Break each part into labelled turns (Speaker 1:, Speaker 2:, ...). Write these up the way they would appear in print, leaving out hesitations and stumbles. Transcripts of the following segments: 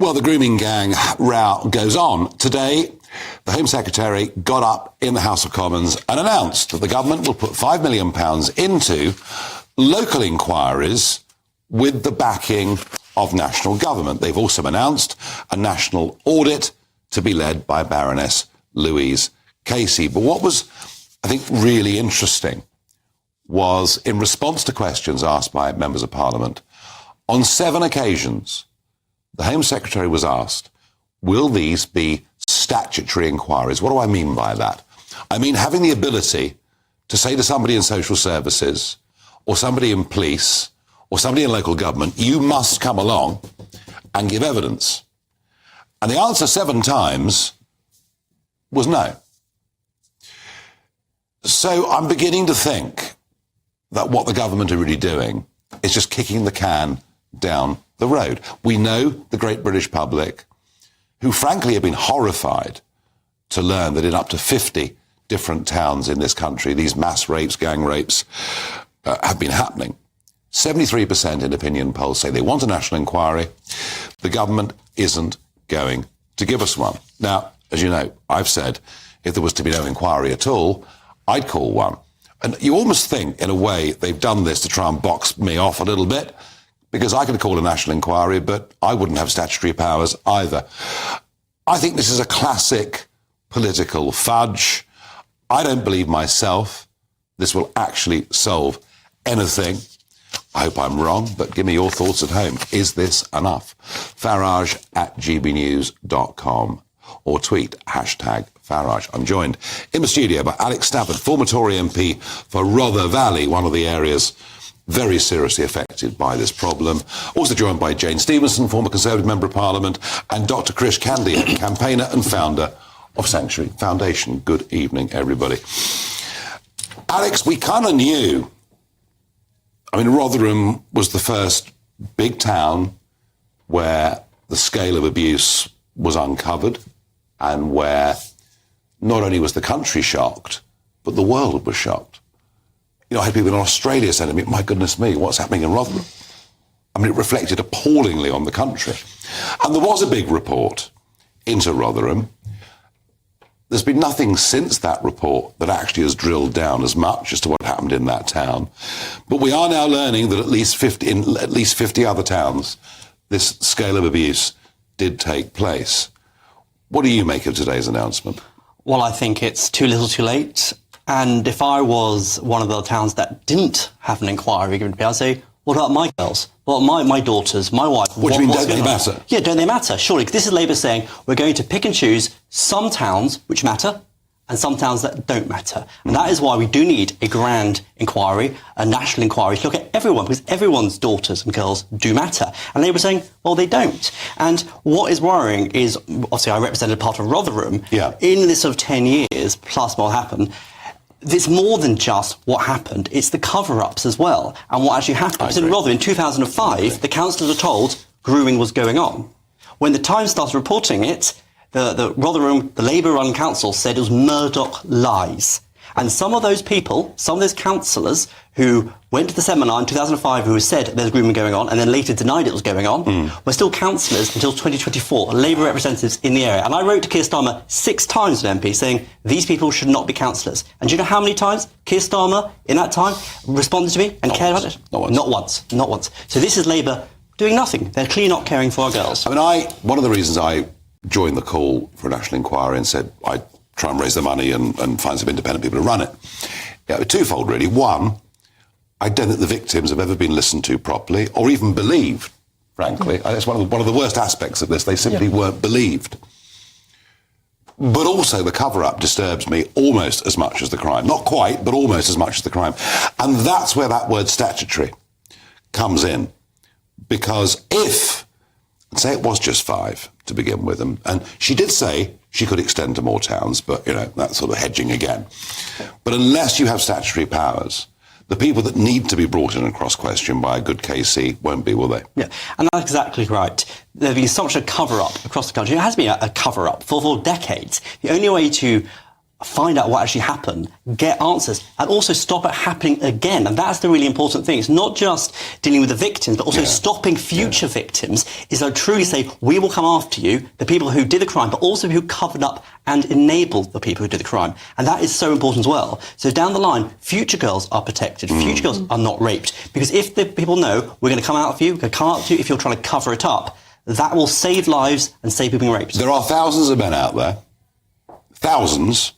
Speaker 1: Well, the grooming gang row goes on. Today, the Home Secretary got up in the House of Commons and announced that the government will put £5 million into local inquiries with the backing of national government. They've also announced a national audit to be led by Baroness Louise Casey. But what was, I think, really interesting was in response to questions asked by members of Parliament, on 7 occasions, the Home Secretary was asked, will these be statutory inquiries? What do I mean by that? I mean having the ability to say to somebody in social services or somebody in police or somebody in local government, you must come along and give evidence. And the answer 7 times was no. So I'm beginning to think that what the government are really doing is just kicking the can down the road. We know the great British public, who frankly have been horrified to learn that in up to 50 different towns in this country, these mass rapes, gang rapes, have been happening. 73% in opinion polls say they want a national inquiry. The government isn't going to give us one. Now, as you know, I've said if there was to be no inquiry at all, I'd call one. And you almost think, in a way, they've done this to try and box me off a little bit, because I could call a national inquiry, but I wouldn't have statutory powers either. I think this is a classic political fudge. I don't believe myself this will actually solve anything. I hope I'm wrong, but give me your thoughts at home. Is this enough? Farage@gbnews.com or tweet #Farage. I'm joined in the studio by Alex Stafford, former Tory MP for Rother Valley, one of the areas very seriously affected by this problem. Also joined by Jane Stevenson, former Conservative Member of Parliament, and Dr. Krish Kandiah, campaigner and founder of Sanctuary Foundation. Good evening, everybody. Alex, we kind of knew. I mean, Rotherham was the first big town where the scale of abuse was uncovered and where not only was the country shocked, but the world was shocked. You know, I had people in Australia saying to me, my goodness me, what's happening in Rotherham? I mean, it reflected appallingly on the country. And there was a big report into Rotherham. There's been nothing since that report that actually has drilled down as much as to what happened in that town. But we are now learning that in at least 50 other towns, this scale of abuse did take place. What do you make of today's announcement?
Speaker 2: Well, I think it's too little too late. And if I was one of the towns that didn't have an inquiry given to me, I'd say, what about my girls? What about my daughters, my wife?
Speaker 1: What do you mean, don't they matter?
Speaker 2: Yeah, don't they matter? Surely, 'cause this is Labour saying we're going to pick and choose some towns which matter and some towns that don't matter. And that is why we do need a grand inquiry, a national inquiry, to look at everyone, because everyone's daughters and girls do matter. And Labour saying, well, they don't. And what is worrying is, obviously, I represented part of Rotherham.
Speaker 1: Yeah.
Speaker 2: In this sort of 10 years, plus what happened, it's more than just what happened. It's the cover-ups as well and what actually happened. Because in Rotherham, in 2005, the councillors were told grooming was going on. When the Times started reporting it, the Rotherham, the Labour-run council said it was Murdoch lies. And some of those people, some of those councillors who went to the seminar in 2005 who said there's grooming going on and then later denied it was going on, were still councillors until 2024, Labour representatives in the area. And I wrote to Keir Starmer 6 times as an MP saying these people should not be councillors. And do you know how many times Keir Starmer in that time responded to me and cared about it? Not once. So this is Labour doing nothing. They're clearly not caring for our girls.
Speaker 1: I mean, one of the reasons I joined the call for a national inquiry and said I'd try and raise the money and find some independent people to run it. Yeah, twofold, really. One, I don't think the victims have ever been listened to properly or even believed, frankly. It's one of the worst aspects of this. They simply weren't believed. But also the cover-up disturbs me almost as much as the crime. Not quite, but almost as much as the crime. And that's where that word statutory comes in. Because if, say it was just 5 to begin with, and she did say she could extend to more towns, but, you know, that's sort of hedging again. But unless you have statutory powers, the people that need to be brought in and cross-questioned by a good KC won't be, will they?
Speaker 2: Yeah, and that's exactly right. There's been such a cover-up across the country. It has been a cover-up for decades. The only way to find out what actually happened, get answers, and also stop it happening again. And that's the really important thing. It's not just dealing with the victims, but also stopping future victims, is to truly say, we will come after you, the people who did the crime, but also who covered up and enabled the people who did the crime. And that is so important as well. So down the line, future girls are protected. Future girls are not raped. Because if the people know, we're going to come out for you, we're going to come out to you if you're trying to cover it up, that will save lives and save people being raped.
Speaker 1: There are thousands of men out there, thousands,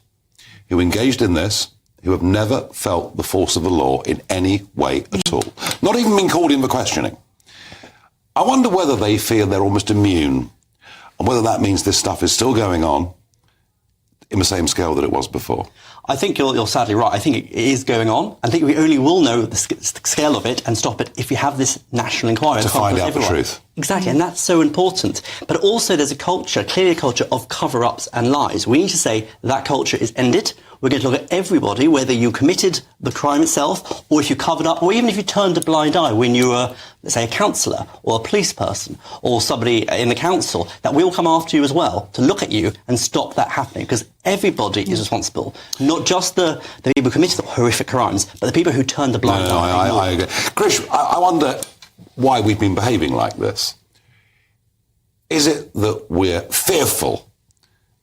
Speaker 1: who engaged in this, who have never felt the force of the law in any way at all. Not even been called in for questioning. I wonder whether they feel they're almost immune, and whether that means this stuff is still going on in the same scale that it was before.
Speaker 2: I think you're sadly right. I think it is going on. I think we only will know the scale of it and stop it if we have this national inquiry.
Speaker 1: To find out the truth.
Speaker 2: Exactly, and that's so important. But also there's a culture, clearly a culture of cover-ups and lies. We need to say that culture is ended. We're going to look at everybody, whether you committed the crime itself, or if you covered up, or even if you turned a blind eye when you were, let's say, a councillor or a police person or somebody in the council, that we will come after you as well to look at you and stop that happening. Because everybody is responsible, not just the people who committed the horrific crimes, but the people who turned a blind eye.
Speaker 1: I agree. Krish, I wonder why we've been behaving like this. Is it that we're fearful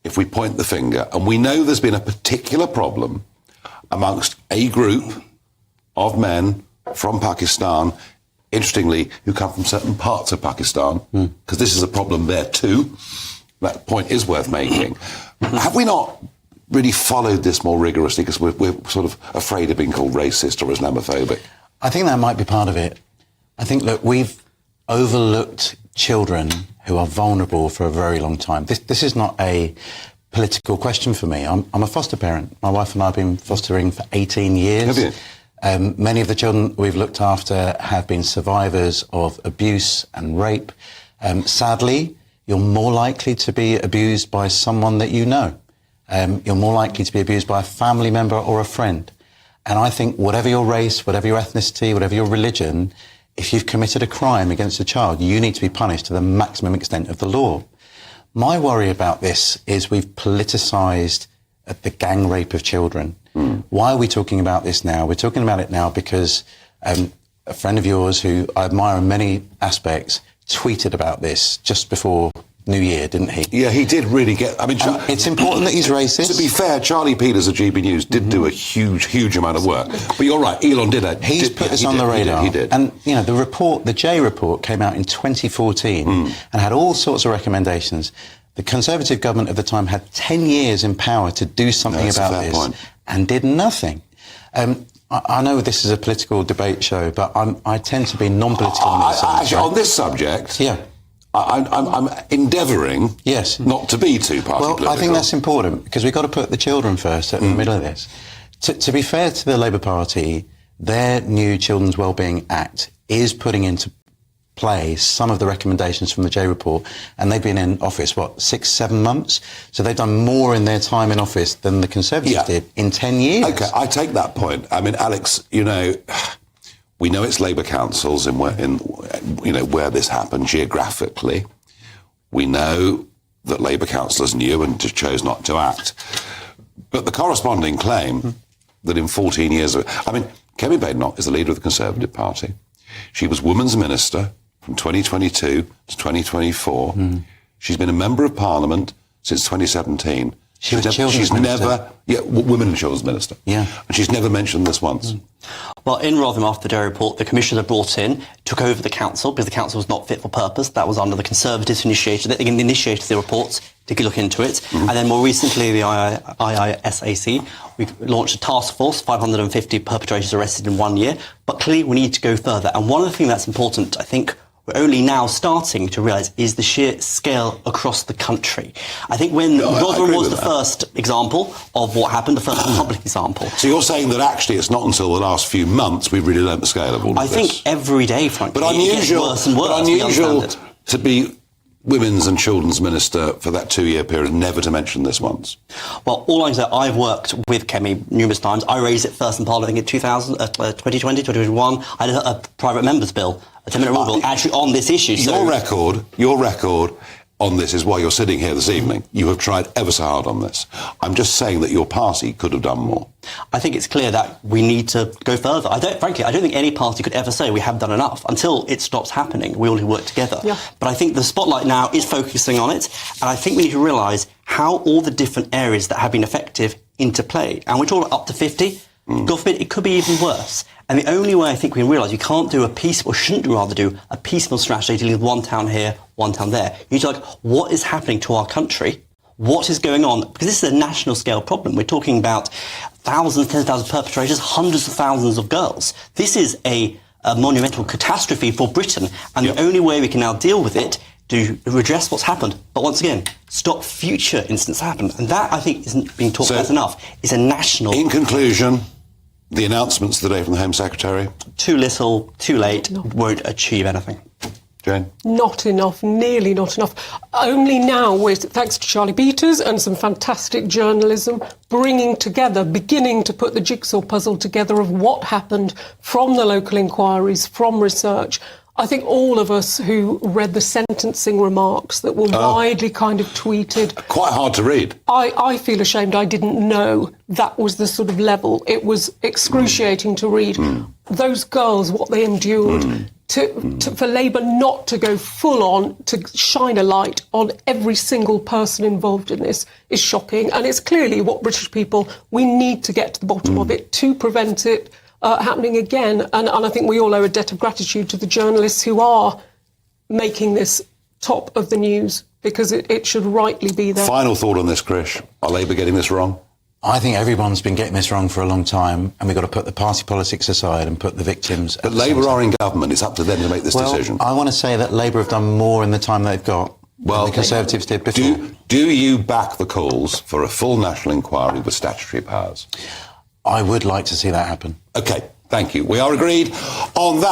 Speaker 1: if we point the finger, and we know there's been a particular problem amongst a group of men from Pakistan, interestingly, who come from certain parts of Pakistan, because this is a problem there too. That point is worth making. Have we not really followed this more rigorously because we're sort of afraid of being called racist or Islamophobic?
Speaker 3: I think that might be part of it. I think, look, we've overlooked children who are vulnerable for a very long time. This is not a political question for me. I'm a foster parent. My wife and I have been fostering for 18 years.
Speaker 1: Have you?
Speaker 3: Many of the children we've looked after have been survivors of abuse and rape. Sadly, you're more likely to be abused by someone that you know. You're more likely to be abused by a family member or a friend. And I think whatever your race, whatever your ethnicity, whatever your religion, if you've committed a crime against a child, you need to be punished to the maximum extent of the law. My worry about this is we've politicised the gang rape of children. Why are we talking about this now? We're talking about it now because a friend of yours who I admire in many aspects tweeted about this just before New Year, didn't he?
Speaker 1: Yeah, he did really get... I mean,
Speaker 3: it's important that he's racist.
Speaker 1: To be fair, Charlie Peters of GB News did do a huge amount of work. But you're right, Elon did it.
Speaker 3: He's put this on the radar.
Speaker 1: He did.
Speaker 3: And, you know, the J report came out in 2014 and had all sorts of recommendations. The Conservative government at the time had 10 years in power to do something about this and did nothing. I know this is a political debate show, but I tend to be non-political on this subject.
Speaker 1: Actually, on this subject...
Speaker 3: Yeah.
Speaker 1: I'm endeavouring not to be too party political.
Speaker 3: I think that's important because we've got to put the children first at the middle of this. To be fair to the Labour Party, their new Children's Wellbeing Act is putting into play some of the recommendations from the J report, and they've been in office, 6-7 months? So they've done more in their time in office than the Conservatives did in 10 years.
Speaker 1: OK, I take that point. I mean, Alex, you know... We know it's Labour councils where this happened geographically. We know that Labour councillors knew and just chose not to act. But the corresponding claim that in 14 years... I mean, Kemi Badenoch is the leader of the Conservative Party. She was Women's Minister from 2022 to 2024. She's been a Member of Parliament since 2017. She's never... Yeah, Women and Children's Minister.
Speaker 3: Yeah.
Speaker 1: And she's never mentioned this once.
Speaker 2: Well, in Rotherham, after the J report, the commissioner brought in, took over the council because the council was not fit for purpose. That was under the Conservatives who initiated it. They initiated the reports, took a look into it. And then more recently, the IISAC, we launched a task force, 550 perpetrators arrested in 1 year. But clearly, we need to go further. And one of the things that's important, I think, we're only now starting to realise is the sheer scale across the country. I think when Rotherham was the first example of what happened, the first public example.
Speaker 1: So you're saying that actually it's not until the last few months we've really learnt the scale of all of this?
Speaker 2: I think every day, frankly,
Speaker 1: but unusual,
Speaker 2: it gets worse and worse.
Speaker 1: But unusual to be Women's and Children's Minister for that 2-year period, never to mention this once.
Speaker 2: Well, all I can say, I've worked with Kemi numerous times. I raised it first in Parliament, I think in 2020, 2021. I did a private member's bill, a 10-minute rule bill, actually on this issue.
Speaker 1: Your record on this is why you're sitting here this evening. You have tried ever so hard on this. I'm just saying that your party could have done more.
Speaker 2: I think it's clear that we need to go further. Frankly, I don't think any party could ever say we have done enough. Until it stops happening, we all need to work together. Yeah. But I think the spotlight now is focusing on it, and I think we need to realise how all the different areas that have been effective interplay. And we're talking up to 50. God forbid, it could be even worse. And the only way I think we can realise you can't do a peaceful, or shouldn't rather do a piecemeal strategy dealing with one town here, one town there. You need to like, what is happening to our country? What is going on? Because this is a national scale problem. We're talking about thousands, tens of thousands of perpetrators, hundreds of thousands of girls. This is a monumental catastrophe for Britain. And the only way we can now deal with it to redress what's happened, but once again, stop future incidents happen. And that, I think, isn't being talked about enough. It's a national...
Speaker 1: In conclusion, the announcements today from the Home Secretary?
Speaker 2: Too little, too late, won't achieve anything.
Speaker 1: Jane?
Speaker 4: Not enough, nearly not enough. Only now, with thanks to Charlie Peters and some fantastic journalism, bringing together, beginning to put the jigsaw puzzle together of what happened from the local inquiries, from research. I think all of us who read the sentencing remarks that were widely kind of tweeted...
Speaker 1: Quite hard to read.
Speaker 4: I feel ashamed I didn't know that was the sort of level. It was excruciating to read. Those girls, what they endured, for Labour not to go full on, to shine a light on every single person involved in this is shocking. And it's clearly what British people, we need to get to the bottom of it to prevent it happening again. And I think we all owe a debt of gratitude to the journalists who are making this top of the news, because it should rightly be there.
Speaker 1: Final thought on this, Krish. Are Labour getting this wrong?
Speaker 3: I think everyone's been getting this wrong for a long time, and we've got to put the party politics aside and put the victims...
Speaker 1: But Labour are in government. It's up to them to make this decision.
Speaker 3: I want to say that Labour have done more in the time they've got than the Conservatives did before.
Speaker 1: Do you back the calls for a full national inquiry with statutory powers?
Speaker 3: I would like to see that happen.
Speaker 1: OK, thank you. We are agreed on that.